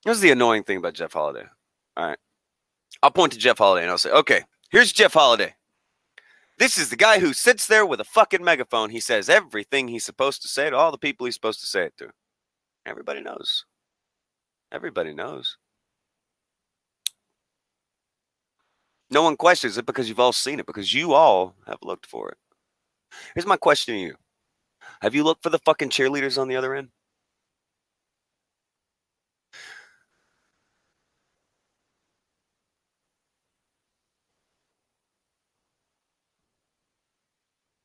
Here's the annoying thing about Jeff Holiday. All right. I'll point to Jeff Holiday and I'll say, okay, here's Jeff Holiday. This is the guy who sits there with a fucking megaphone. He says everything he's supposed to say to all the people he's supposed to say it to. Everybody knows. Everybody knows. No one questions it because you've all seen it, because you all have looked for it. Here's my question to you. Have you looked for the fucking cheerleaders on the other end?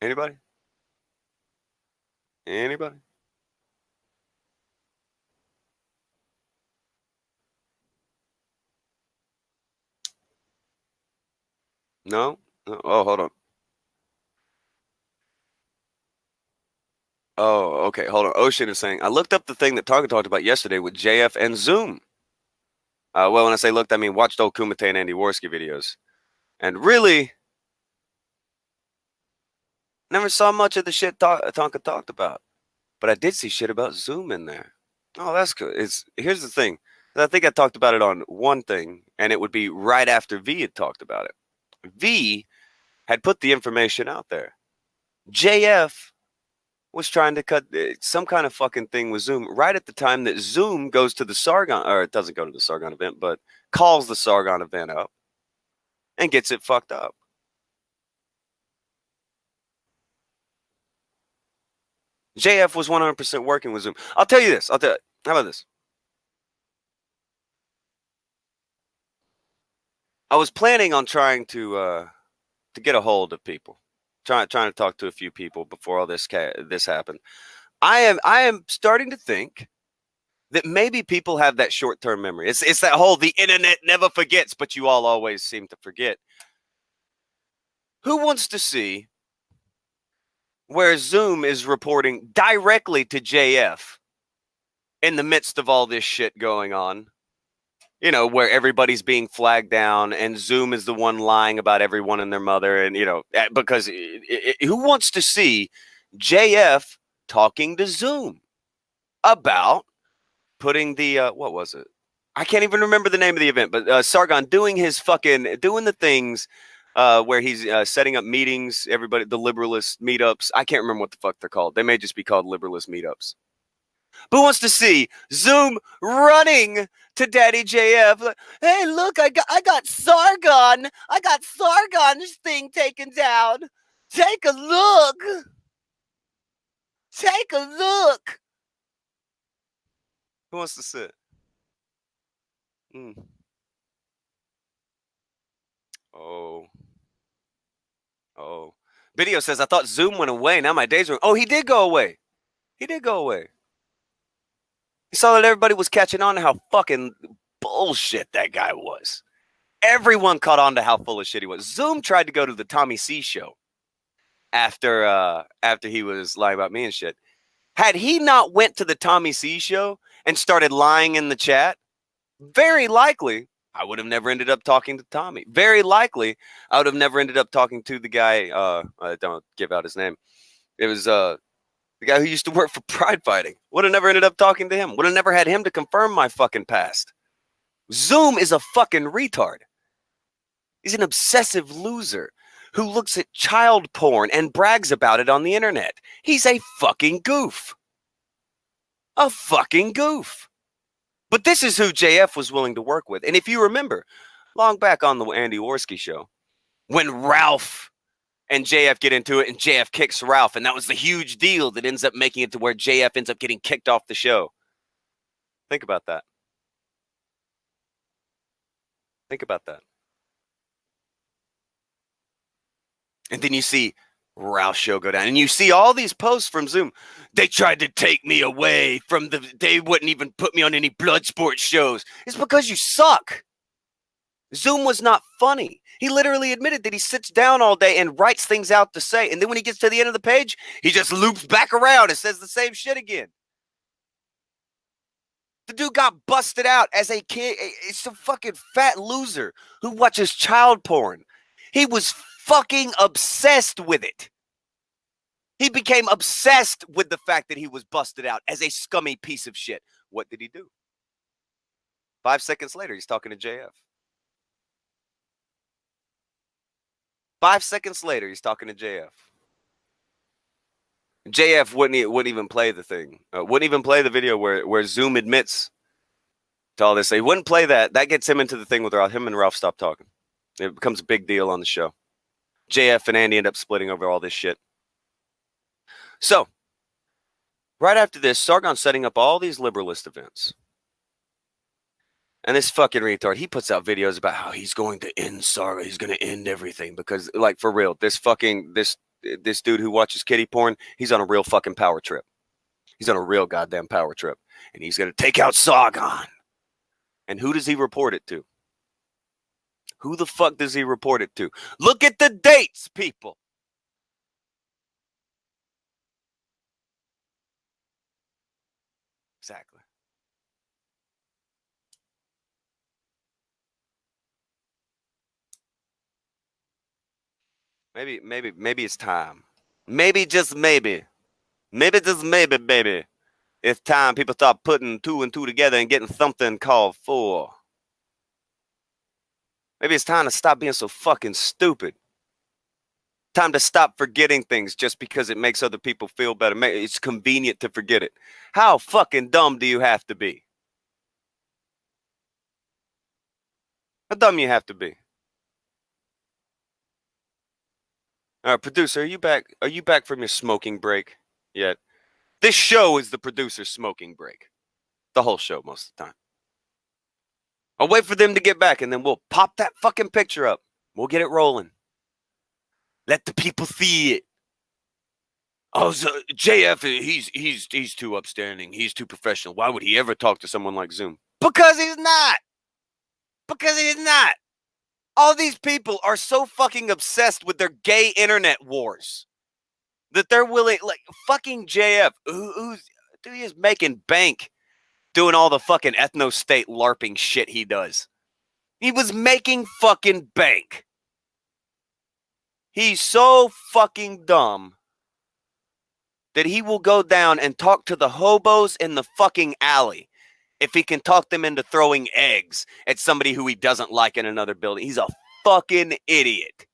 Anybody? Anybody? No? Oh, hold on. Oh, okay. Hold on. Ocean is saying, I looked up the thing that Tonka talked about yesterday with JF and Zoom. Well, when I say looked, I mean watched old Kumite and Andy Worski videos. And really, never saw much of the shit Tonka talked about. But I did see shit about Zoom in there. Oh, that's good. Here's the thing. I think I talked about it on one thing, and it would be right after V had talked about it. V had put the information out there. JF was trying to cut some kind of fucking thing with Zoom right at the time that Zoom goes to the Sargon, or it doesn't go to the Sargon event, but calls the Sargon event up and gets it fucked up. JF was 100% working with Zoom. I'll tell you this. How about this? I was planning on trying to get a hold of people, trying to talk to a few people before all this happened. I am starting to think that maybe people have that short-term memory. It's that whole the internet never forgets, but you all always seem to forget. Who wants to see where Zoom is reporting directly to JF in the midst of all this shit going on? You know, where everybody's being flagged down and Zoom is the one lying about everyone and their mother. And, you know, because who wants to see JF talking to Zoom about putting the, what was it? I can't even remember the name of the event, but Sargon doing the things where he's setting up meetings, everybody, the liberalist meetups. I can't remember what the fuck they're called. They may just be called liberalist meetups. Who wants to see Zoom running to Daddy JF? Like, hey, look, I got Sargon. I got Sargon's thing taken down. Take a look. Take a look. Who wants to sit? Mm. Oh. Oh. Video says, I thought Zoom went away. Now my days are. Oh, he did go away. He did go away. He saw that everybody was catching on to how fucking bullshit that guy was. Everyone caught on to how full of shit he was. Zoom tried to go to the Tommy C show after he was lying about me and shit. Had he not went to the Tommy C show and started lying in the chat, very likely I would have never ended up talking to Tommy. Very likely I would have never ended up talking to the guy. I don't give out his name. It was the guy who used to work for Pride Fighting. Would have never ended up talking to him. Would have never had him to confirm my fucking past. Zoom is a fucking retard. He's an obsessive loser who looks at child porn and brags about it on the internet. He's a fucking goof. A fucking goof. But this is who JF was willing to work with. And if you remember, long back on the Andy Worski show, when Ralph and JF get into it and JF kicks Ralph, and that was the huge deal that ends up making it to where JF ends up getting kicked off the show. Think about that. Think about that. And then you see Ralph's show go down, and you see all these posts from Zoom. They tried to take me away from they wouldn't even put me on any blood sports shows. It's because you suck. Zoom was not funny. He literally admitted that he sits down all day and writes things out to say. And then when he gets to the end of the page, he just loops back around and says the same shit again. The dude got busted out as a kid. It's a fucking fat loser who watches child porn. He was fucking obsessed with it. He became obsessed with the fact that he was busted out as a scummy piece of shit. What did he do? 5 seconds later, he's talking to JF. 5 seconds later, he's talking to JF. JF wouldn't even play the thing. Wouldn't even play the video where Zoom admits to all this. He wouldn't play that. That gets him into the thing with Ralph. Him and Ralph stop talking. It becomes a big deal on the show. JF and Andy end up splitting over all this shit. So, right after this, Sargon's setting up all these liberalist events. And this fucking retard, he puts out videos about how he's going to end Sargon. He's going to end everything because, like, for real, this dude who watches kitty porn, he's on a real fucking power trip. He's on a real goddamn power trip. And he's going to take out Sargon. And who does he report it to? Who the fuck does he report it to? Look at the dates, people. Exactly. Maybe it's time. Maybe just maybe. Maybe just maybe, baby. It's time people start putting 2 and 2 together and getting something called 4. Maybe it's time to stop being so fucking stupid. Time to stop forgetting things just because it makes other people feel better. It's convenient to forget it. How fucking dumb do you have to be? How dumb you have to be? All right, producer, are you back? Are you back from your smoking break yet? This show is the producer's smoking break. The whole show most of the time. I'll wait for them to get back and then we'll pop that fucking picture up. We'll get it rolling. Let the people see it. Oh, so JF, he's too upstanding. He's too professional. Why would he ever talk to someone like Zoom? Because he's not. Because he's not. All these people are so fucking obsessed with their gay internet wars that they're willing, like, fucking JF, dude, he is making bank doing all the fucking ethno-state LARPing shit he does. He was making fucking bank. He's so fucking dumb that he will go down and talk to the hobos in the fucking alley if he can talk them into throwing eggs at somebody who he doesn't like in another building. He's a fucking idiot.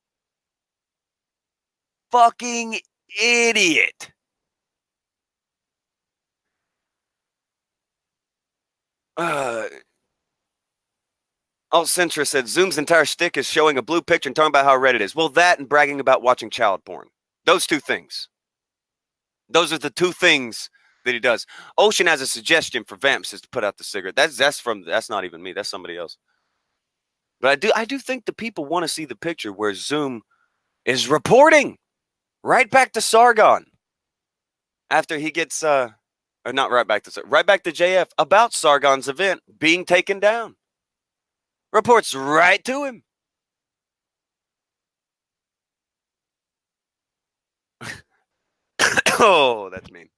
Fucking idiot. Centra said Zoom's entire shtick is showing a blue picture and talking about how red it is. Well, that and bragging about watching child porn. Those two things. Those are the two things that he does. Ocean has a suggestion for Vamps is to put out the cigarette. That's not even me. That's somebody else. But I do think the people want to see the picture where Zoom is reporting right back to Sargon after he gets or not right back to JF about Sargon's event being taken down. Reports right to him. Oh, that's mean.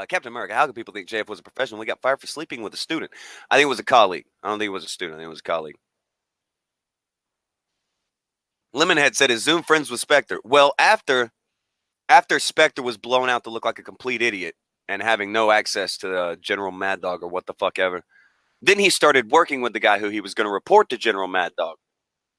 Captain America, how can people think JF was a professional? We got fired for sleeping with a student. I think it was a colleague. I don't think it was a student. I think it was a colleague. Lemonhead said, is Zoom friends with Spectre? Well, after Spectre was blown out to look like a complete idiot and having no access to General Mad Dog or what the fuck ever, then he started working with the guy who he was going to report to General Mad Dog.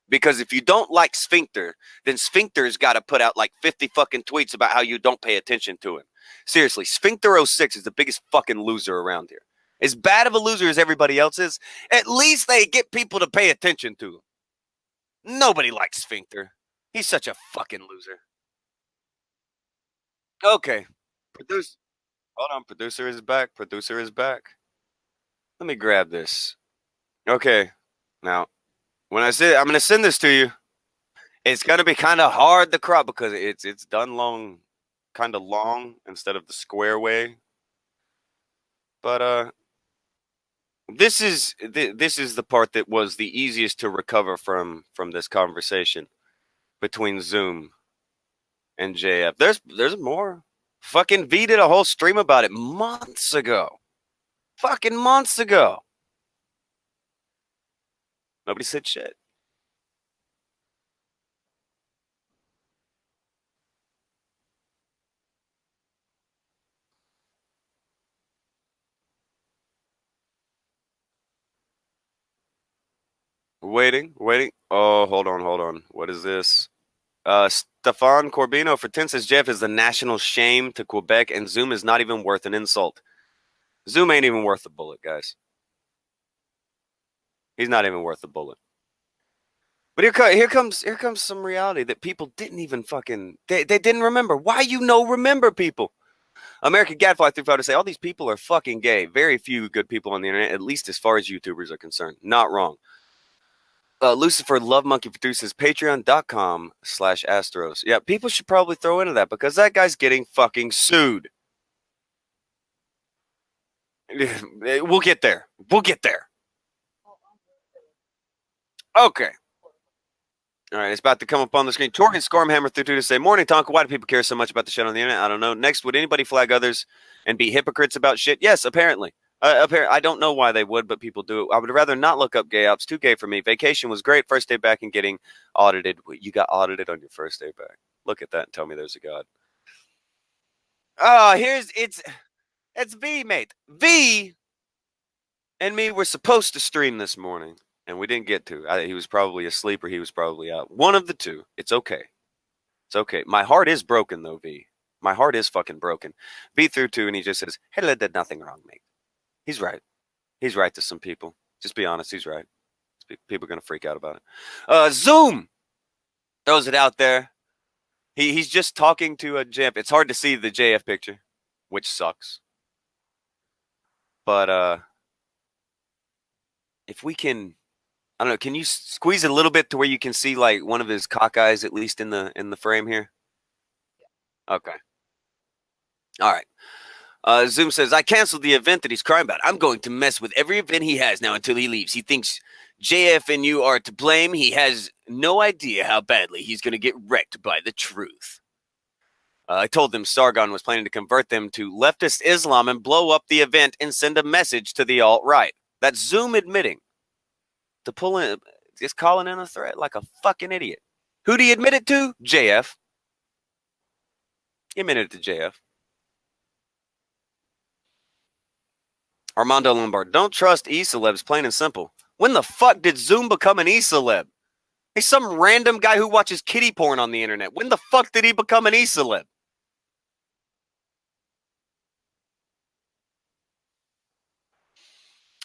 Because if you don't like Sphincter, then Sphincter's got to put out like 50 fucking tweets about how you don't pay attention to him. Seriously, Sphincter06 is the biggest fucking loser around here. As bad of a loser as everybody else is, at least they get people to pay attention to them. Nobody likes Sphincter. He's such a fucking loser. Okay. Hold on. Producer is back. Producer is back. Let me grab this. Okay. Now, when I'm going to send this to you, it's going to be kind of hard to crop because it's done kind of long instead of the square way. But this is the part that was the easiest to recover from this conversation between Zoom and JF. There's more. Fucking V did a whole stream about it months ago. Fucking months ago. Nobody said shit. Waiting. Oh, hold on. What is this? Stefan Corbino for 10 says Jeff is the national shame to Quebec, and Zoom is not even worth an insult. Zoom ain't even worth a bullet, guys. He's not even worth a bullet. But here comes some reality that people didn't even fucking they didn't remember. Why remember people? American Gadfly 35 to say all these people are fucking gay. Very few good people on the internet, at least as far as YouTubers are concerned. Not wrong. Lucifer Love Monkey produces patreon.com/Astros. Yeah, people should probably throw into that because that guy's getting fucking sued. We'll get there. Okay. All right, it's about to come up on the screen. Torgan Stormhammer 32 to say, morning, Tonka. Why do people care so much about the shit on the internet? I don't know. Next, would anybody flag others and be hypocrites about shit? Yes, apparently. I don't know why they would, but people do it. I would rather not look up gay ops. Too gay for me. Vacation was great. First day back and getting audited. You got audited on your first day back. Look at that and tell me there's a God. It's V, mate. V and me were supposed to stream this morning, and we didn't get to. He was probably asleep or he was probably out. One of the two. It's okay. It's okay. My heart is broken, though, V. My heart is fucking broken. V through two, and he just says, Hitler did nothing wrong, mate. He's right. He's right to some people. Just be honest. He's right. People are going to freak out about it. Zoom throws it out there. He's just talking to a JF. It's hard to see the JF picture, which sucks. But if we can, I don't know, can you squeeze it a little bit to where you can see like one of his cock eyes at least in the frame here? Okay. All right. Zoom says, I canceled the event that he's crying about. I'm going to mess with every event he has now until he leaves. He thinks JF and you are to blame. He has no idea how badly he's going to get wrecked by the truth. I told them Sargon was planning to convert them to leftist Islam and blow up the event and send a message to the alt-right. That's Zoom admitting to pull in, just calling in a threat like a fucking idiot. Who'd he admit it to? JF. He admitted it to JF. Armando Lombard, don't trust e-celebs, plain and simple. When the fuck did Zoom become an e-celeb? He's some random guy who watches kitty porn on the internet. When the fuck did he become an e-celeb?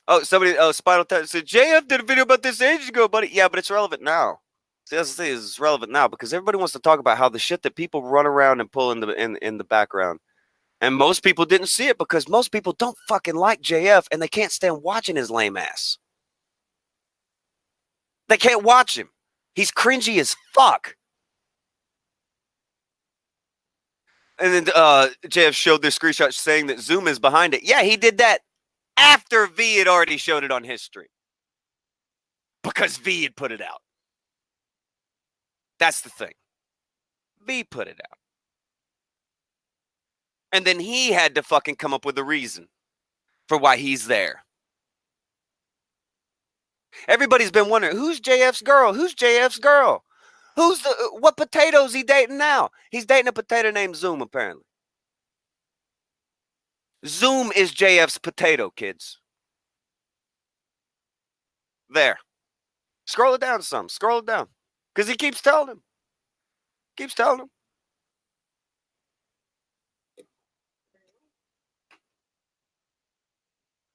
Oh, Spinal Tap said, JF did a video about this ages ago, buddy. Yeah, but it's relevant now. See, that's the thing, it's relevant now because everybody wants to talk about how the shit that people run around and pull in the background. And most people didn't see it because most people don't fucking like JF and they can't stand watching his lame ass. They can't watch him. He's cringy as fuck. And then JF showed this screenshot saying that Zoom is behind it. Yeah, he did that after V had already showed it on his stream. Because V had put it out. That's the thing. V put it out. And then he had to fucking come up with a reason for why he's there. Everybody's been wondering, who's JF's girl? Who's JF's girl? What potato is he dating now? He's dating a potato named Zoom, apparently. Zoom is JF's potato, kids. There. Scroll it down some. Scroll it down. Because he keeps telling him.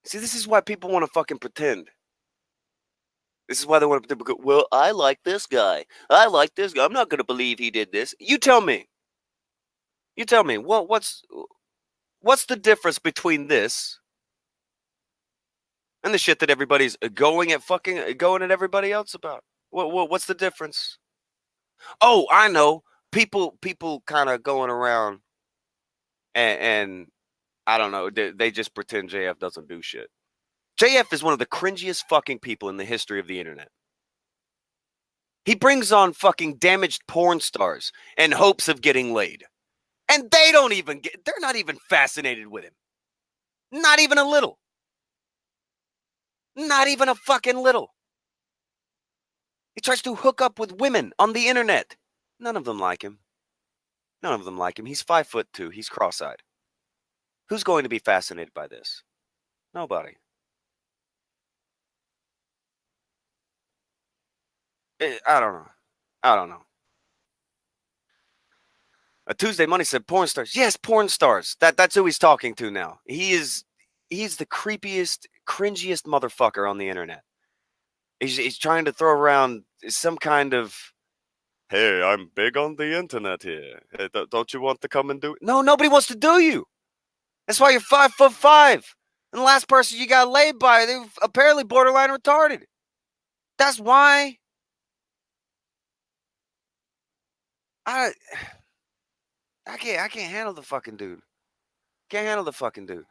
See, this is why people want to fucking pretend. This is why they want to go, well, I like this guy. I'm not going to believe he did this. You tell me. What's the difference between this and the shit that everybody's going at everybody else about? What's the difference? Oh, I know. People kind of going around and I don't know. They just pretend JF doesn't do shit. JF is one of the cringiest fucking people in the history of the internet. He brings on fucking damaged porn stars in hopes of getting laid. And they're not even fascinated with him. Not even a little. Not even a fucking little. He tries to hook up with women on the internet. None of them like him. He's 5'2". He's cross-eyed. Who's going to be fascinated by this? Nobody. I don't know. I don't know. A Tuesday Money said porn stars. Yes, porn stars. That's who he's talking to now. He's the creepiest, cringiest motherfucker on the internet. He's trying to throw around some kind of, hey, I'm big on the internet here. Hey, don't you want to come and do it? No, nobody wants to do you. That's why you're 5'5", and the last person you got laid by, they were apparently borderline retarded. That's why. I can't handle the fucking dude. Can't handle the fucking dude.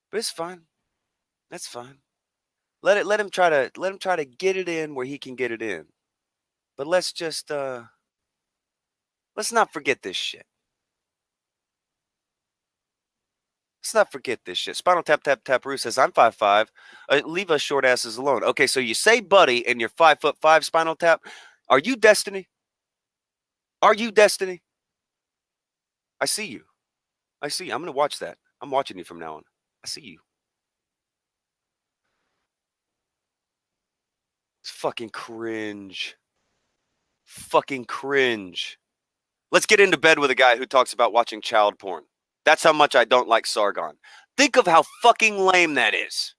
But it's fine. That's fine. Let him try to get it in where he can get it in. But let's just let's not forget this shit. Let's not forget this shit. Spinal Tap Tap Taproo says, I'm 5'5". Leave us short asses alone. Okay, so you say buddy and you're 5'5", Spinal Tap. Are you Destiny? Are you Destiny? I see you. I see you. I'm gonna watch that. I'm watching you from now on. I see you. It's fucking cringe. Fucking cringe. Let's get into bed with a guy who talks about watching child porn. That's how much I don't like Sargon. Think of how fucking lame that is.